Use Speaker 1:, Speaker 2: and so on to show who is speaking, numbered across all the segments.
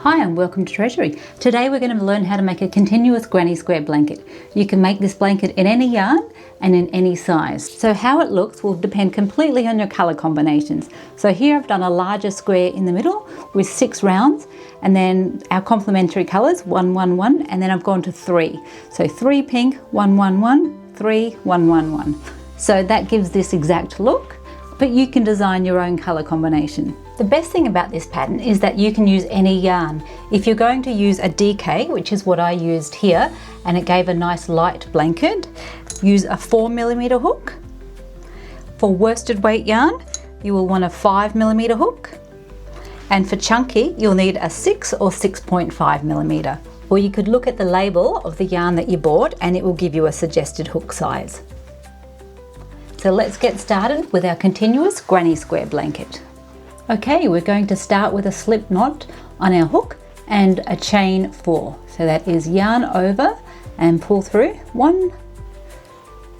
Speaker 1: Hi and welcome to Treasurie. Today we're going to learn how to make a continuous granny square blanket. You can make this blanket in any yarn and in any size. So how it looks will depend completely on your colour combinations. So here I've done a larger square in the middle with 6 rounds, and then our complementary colours 1, 1, 1, and then I've gone to 3. So 3 pink, 1, 1, 1, 3, 1, 1, 1. So that gives this exact look, but you can design your own colour combination. The best thing about this pattern is that you can use any yarn. If you're going to use a DK, which is what I used here, and it gave a nice light blanket, use a 4mm hook. For worsted weight yarn, you will want a 5mm hook. And for chunky, you'll need a 6 or 6.5mm. Or you could look at the label of the yarn that you bought and it will give you a suggested hook size. So let's get started with our continuous granny square blanket. Okay, we're going to start with a slip knot on our hook and a chain 4. So that is yarn over and pull through 1,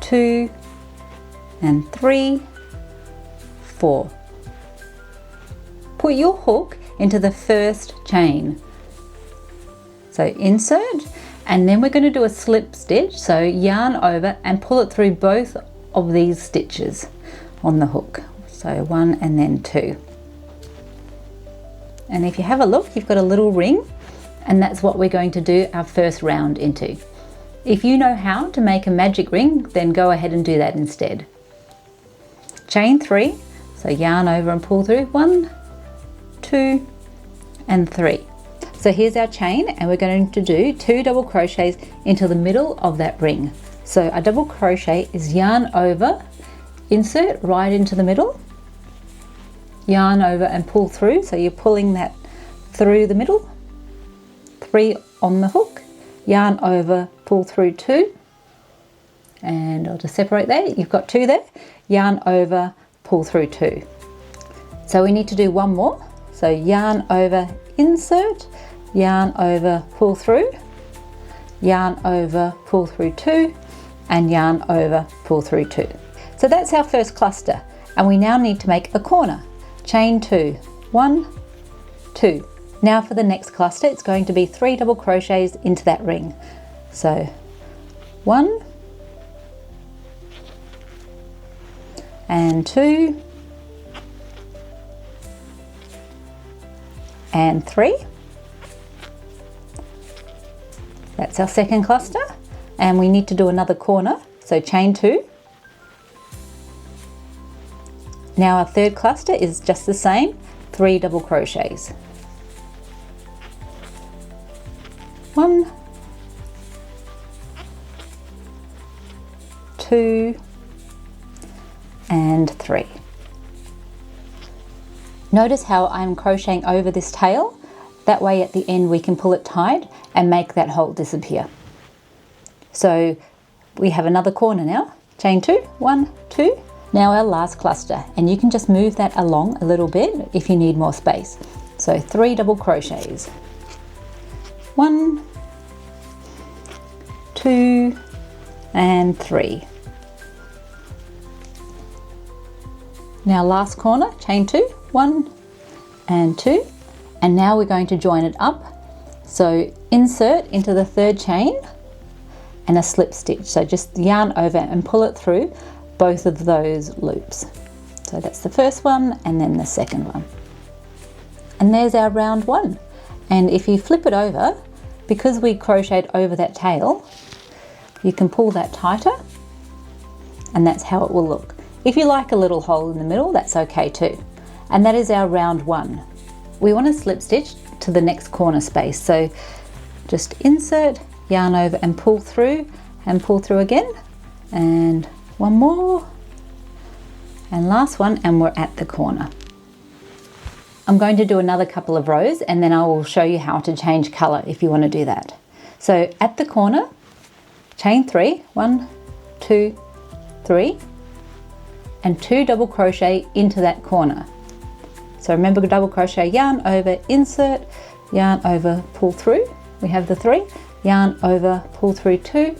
Speaker 1: 2, and 3, 4. Put your hook into the first chain. So insert, and then we're going to do a slip stitch. So yarn over and pull it through both of these stitches on the hook. So 1 and then 2. And if you have a look, you've got a little ring, and that's what we're going to do our first round into. If you know how to make a magic ring, then go ahead and do that instead. Chain 3, so yarn over and pull through 1, 2, and 3. So here's our chain, and we're going to do 2 double crochets into the middle of that ring. So a double crochet is yarn over, insert right into the middle, yarn over and pull through, so you're pulling that through the middle, 3 on the hook, yarn over, pull through 2, and I'll just separate there, you've got 2 there, yarn over, pull through 2. So we need to do one more, so yarn over, insert, yarn over, pull through, yarn over, pull through 2, and yarn over, pull through 2. So that's our first cluster, and we now need to make a corner. Chain 2, 1, 2. Now for the next cluster, it's going to be 3 double crochets into that ring. So 1 and 2 and 3. That's our second cluster, and we need to do another corner. So chain 2. Now our third cluster is just the same, 3 double crochets. 1, 2, and 3. Notice how I'm crocheting over this tail. That way at the end we can pull it tight and make that hole disappear. So we have another corner now. Chain 2, 1, 2. Now our last cluster, and you can just move that along a little bit if you need more space. So 3 double crochets. 1, 2, and 3. Now last corner, chain 2, 1 and 2, and now we're going to join it up. So insert into the third chain and a slip stitch. So just yarn over and pull it through both of those loops. So that's the first one and then the second one. And there's our round 1. And if you flip it over, because we crocheted over that tail, you can pull that tighter, and that's how it will look. If you like a little hole in the middle, that's okay too. And that is our round 1. We want to slip stitch to the next corner space. So just insert, yarn over and pull through again, and one more, and last one, and we're at the corner. I'm going to do another couple of rows, and then I will show you how to change colour if you want to do that. So at the corner, chain 3, 1, 2, 3, and 2 double crochet into that corner. So remember, double crochet, yarn over, insert, yarn over, pull through. We have the 3, yarn over, pull through 2,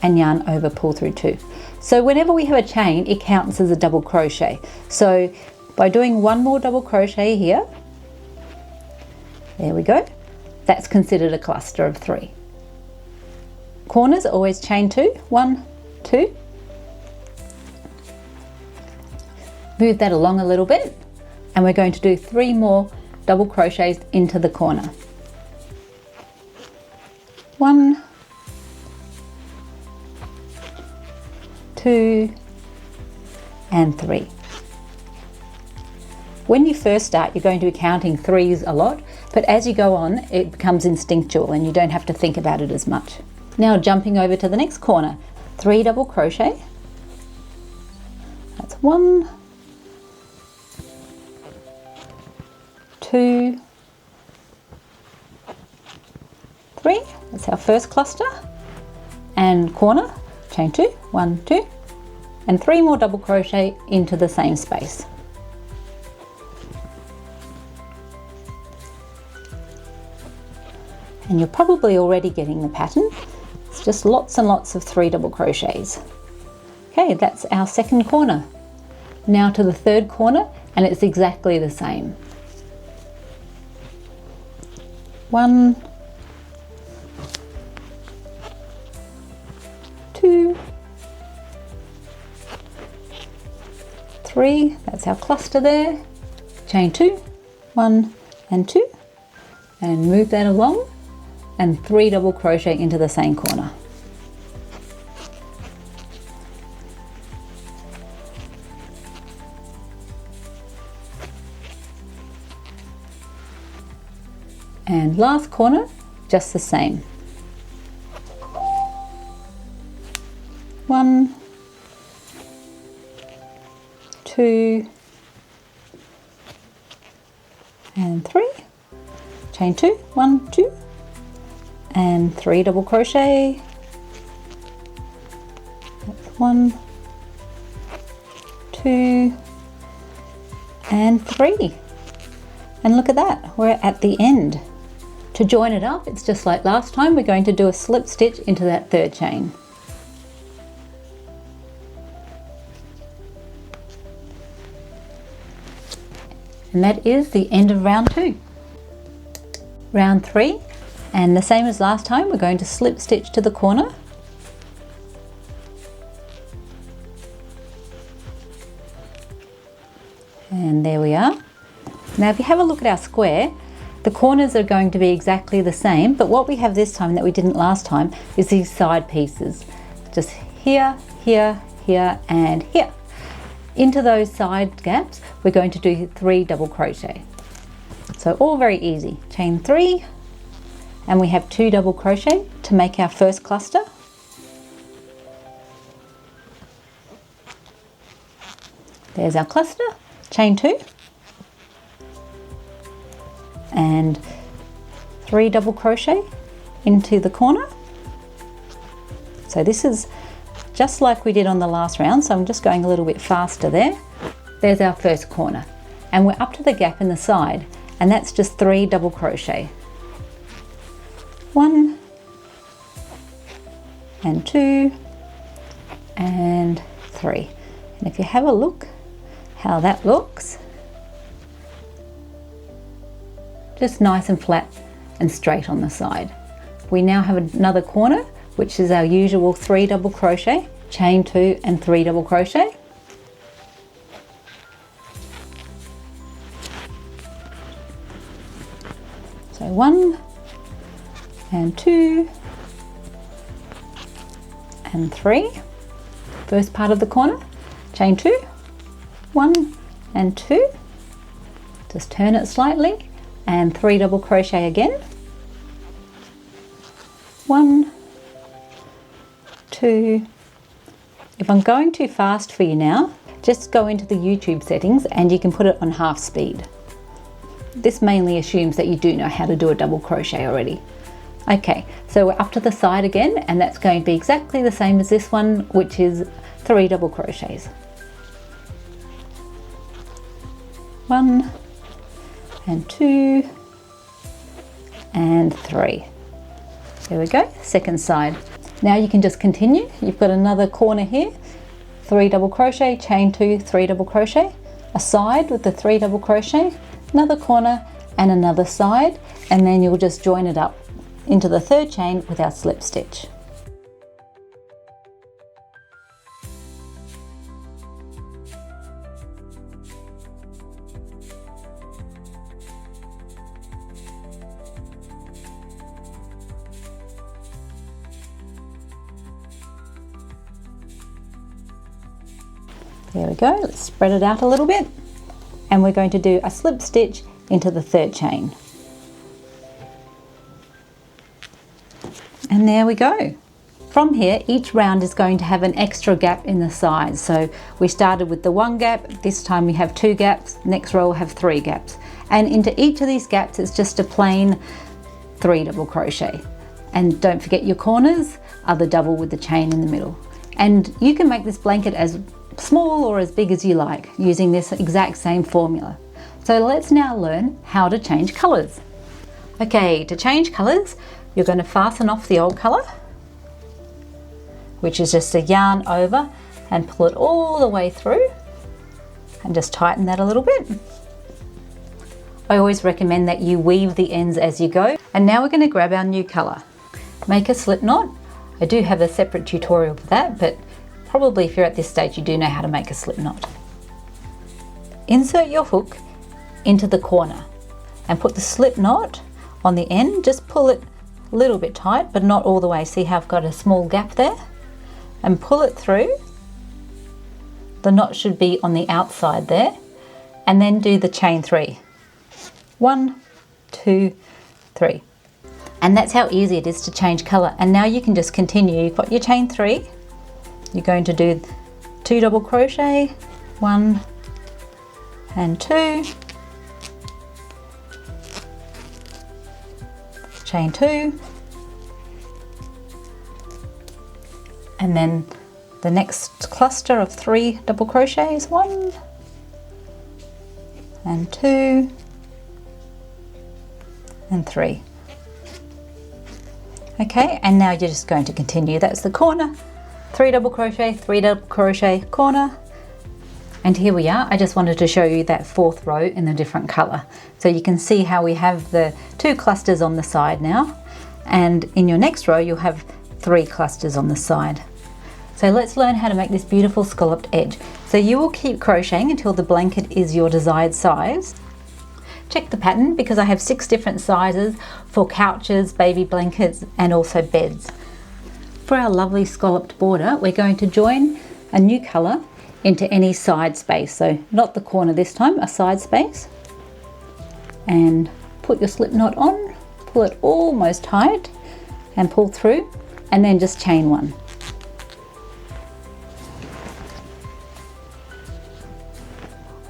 Speaker 1: and yarn over, pull through 2. So whenever we have a chain, it counts as a double crochet. So by doing one more double crochet here, there we go, That's considered a cluster of 3. Corners always chain 2, 1, 2. Move that along a little bit, and we're going to do 3 more double crochets into the corner. 1, 2, and 3. When you first start, you're going to be counting 3s a lot, but as you go on, it becomes instinctual and you don't have to think about it as much. Now jumping over to the next corner, 3 double crochet. That's 1, 2, 3. That's our first cluster. And corner, chain 2, 1, 2, and 3 more double crochet into the same space. And you're probably already getting the pattern. It's just lots and lots of 3 double crochets. Okay, that's our second corner. Now to the third corner, and it's exactly the same. 1, 2, 3, that's our cluster there. Chain 2, 1 and 2, and move that along, and 3 double crochet into the same corner. And last corner, just the same. 1, 2, and 3. Chain 2, 1, 2, and 3 double crochet. That's 1, 2, and 3. And look at that, we're at the end. To join it up, it's just like last time, we're going to do a slip stitch into that third chain. And that is the end of round 2. Round 3, and the same as last time, we're going to slip stitch to the corner. And there we are. Now if you have a look at our square, the corners are going to be exactly the same, but what we have this time that we didn't last time is these side pieces. Just here, here, here, and here. Into those side gaps, we're going to do 3 double crochet. So all very easy. Chain 3, and we have 2 double crochet to make our first cluster. There's our cluster. Chain 2, and 3 double crochet into the corner. So this is just like we did on the last round, so I'm just going a little bit faster there. There's our first corner, and we're up to the gap in the side, and that's just 3 double crochet. 1 and 2 and 3. And if you have a look how that looks, just nice and flat and straight on the side. We now have another corner, which is our usual 3 double crochet, chain 2 and 3 double crochet. So 1 and 2 and 3. First part of the corner, chain 2, 1 and 2. Just turn it slightly, and 3 double crochet again. 1, 2. If I'm going too fast for you now, just go into the YouTube settings and you can put it on half speed. This mainly assumes that you do know how to do a double crochet already. Okay, so we're up to the side again, and that's going to be exactly the same as this one, which is 3 double crochets. 1 and 2 and 3. There we go, second side. Now you can just continue. You've got another corner here, 3 double crochet, chain 2, 3 double crochet, a side with the 3 double crochet, another corner and another side, and then you'll just join it up into the third chain with our slip stitch. There we go, let's spread it out a little bit, and we're going to do a slip stitch into the third chain. And there we go. From here, each round is going to have an extra gap in the sides. So we started with the 1 gap, this time we have 2 gaps, next row will have 3 gaps. And into each of these gaps, it's just a plain 3 double crochet. And don't forget your corners are the double with the chain in the middle. And you can make this blanket as small or as big as you like using this exact same formula. So let's now learn how to change colors. Okay, to change colors, you're going to fasten off the old color, which is just a yarn over, and pull it all the way through and just tighten that a little bit. I always recommend that you weave the ends as you go. And now we're going to grab our new color. Make a slip knot. I do have a separate tutorial for that, but probably if you're at this stage you do know how to make a slip knot. Insert your hook into the corner and put the slip knot on the end. Just pull it a little bit tight, but not all the way. See how I've got a small gap there? And pull it through. The knot should be on the outside there. And then do the chain 3. 1, 2, 3. And that's how easy it is to change color. And now you can just continue. You've got your chain 3. You're going to do 2 double crochet, 1 and 2, chain 2, and then the next cluster of 3 double crochets, 1 and 2 and 3. Okay, and now you're just going to continue. That's the corner. 3 double crochet, 3 double crochet, corner, and here we are. I just wanted to show you that 4th row in a different color, so you can see how we have the 2 clusters on the side now, and in your next row you'll have 3 clusters on the side. So let's learn how to make this beautiful scalloped edge. So you will keep crocheting until the blanket is your desired size. Check the pattern because I have 6 different sizes for couches, baby blankets, and also beds. For our lovely scalloped border, we're going to join a new color into any side space. So not the corner this time, a side space. And put your slip knot on, pull it almost tight and pull through, and then just chain 1.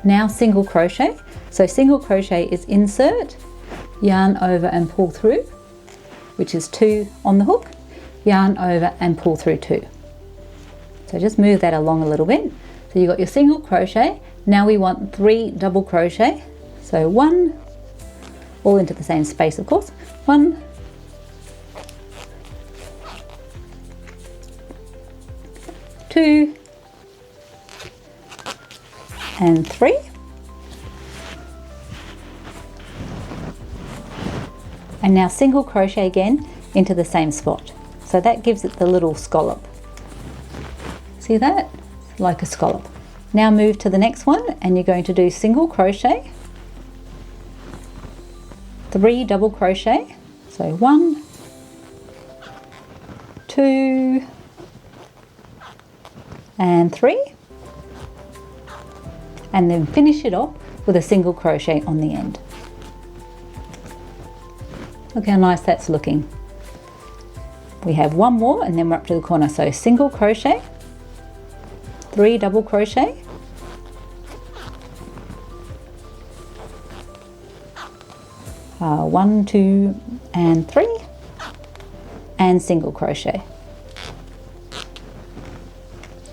Speaker 1: Now single crochet. So single crochet is insert, yarn over and pull through, which is 2 on the hook. Yarn over and pull through 2. So just move that along a little bit. So you've got your single crochet. Now we want 3 double crochet. So 1, all into the same space of course. 1, 2, and 3. And now single crochet again into the same spot. So that gives it the little scallop. See that? It's like a scallop. Now move to the next one and you're going to do single crochet, 3 double crochet. So 1, 2, and 3. And then finish it off with a single crochet on the end. Look how nice that's looking. We have 1 more and then we're up to the corner. So single crochet, 3 double crochet, 1, 2, and 3, and single crochet.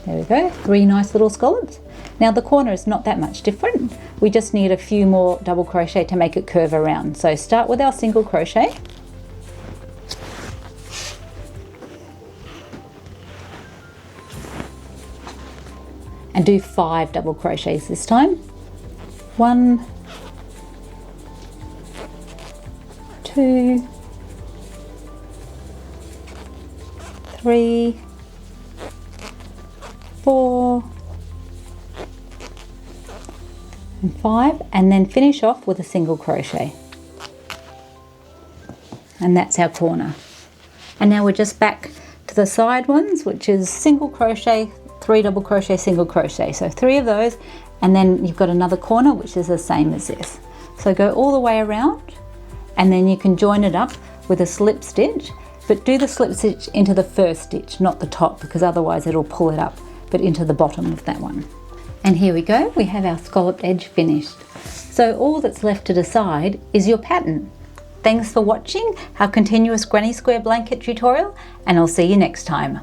Speaker 1: There we go, 3 nice little scallops. Now the corner is not that much different. We just need a few more double crochet to make it curve around. So start with our single crochet. And do 5 double crochets this time. 1, 2, 2, 3, 4 and 5, and then finish off with a single crochet. And that's our corner. And now we're just back to the side ones, which is single crochet, 3 double crochet, single crochet. So 3 of those, and then you've got another corner which is the same as this. So go all the way around, and then you can join it up with a slip stitch, but do the slip stitch into the first stitch, not the top, because otherwise it'll pull it up, but into the bottom of that one. And here we go, we have our scalloped edge finished. So all that's left to decide is your pattern. Thanks for watching our continuous granny square blanket tutorial, and I'll see you next time.